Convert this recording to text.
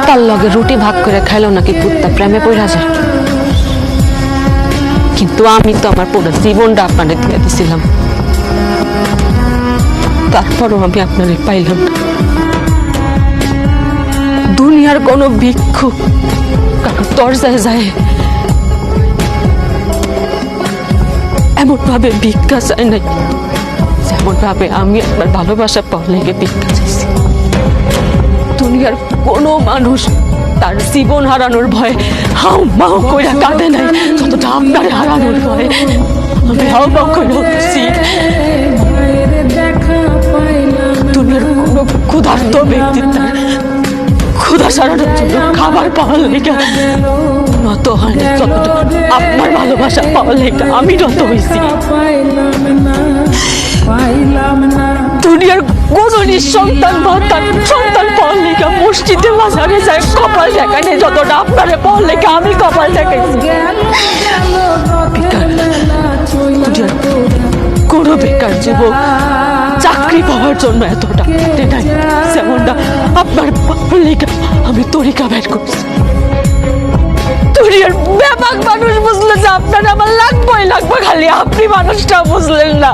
তার লগে রুটি ভাগ করে খাইলো নাকি কুত্তা প্রেমে পড়া যায়। কিন্তু আমি তো আমার পুরো জীবনটা আপনারে দিয়ে দিছিলাম, তারপরও আমি আপনারে পাইলাম না। দুনিয়ার কোনো ভিক্ষুক কারো দরজায় যায় এমন ভাবে ভিক্ষা চাই নাই, যেমন ভাবে আমি আপনার ভালোবাসা পাওয়ার লেগে ভিক্ষা চাইছি। দুনিয়ার কোনো মানুষ তার জীবন হারানোর ভয়ে হাউ মাউ কইরা কাঁদে নাই যতটা আপনার হারানোর ভয়ে আমি হাউ মাউ কইরা উঠছি। দুনিয়ার কোনো ক্ষুধার্ত ব্যক্তি তার ক্ষুধা সারানোর জন্য খাবার পাওয়ার লেগে নত হয়নি যতটা আপনার ভালোবাসা পাওয়ার লেগে আমি নত হয়েছি। দুনিয়ার কোন নিঃসন্তান বা তার সন্তান পাওয়ার লেগে মসজিদে বাজারে যায় কপাল দেখানে যতটা আপনারে পাওয়ার লেগে আমি কপাল দেখাইছি। দুনিয়ার কোনো বেকার যুবক চাকরি পাওয়ার জন্য এতটা খাটে নাই যেমনটা আপনার পাওয়ার লেগে আমি তরিকা বের করছি। দুনিয়ার ব্যাপক মানুষ বুঝলো যে আপনার আমার লাগবে খালি আপনি মানুষটা বুঝলেন না।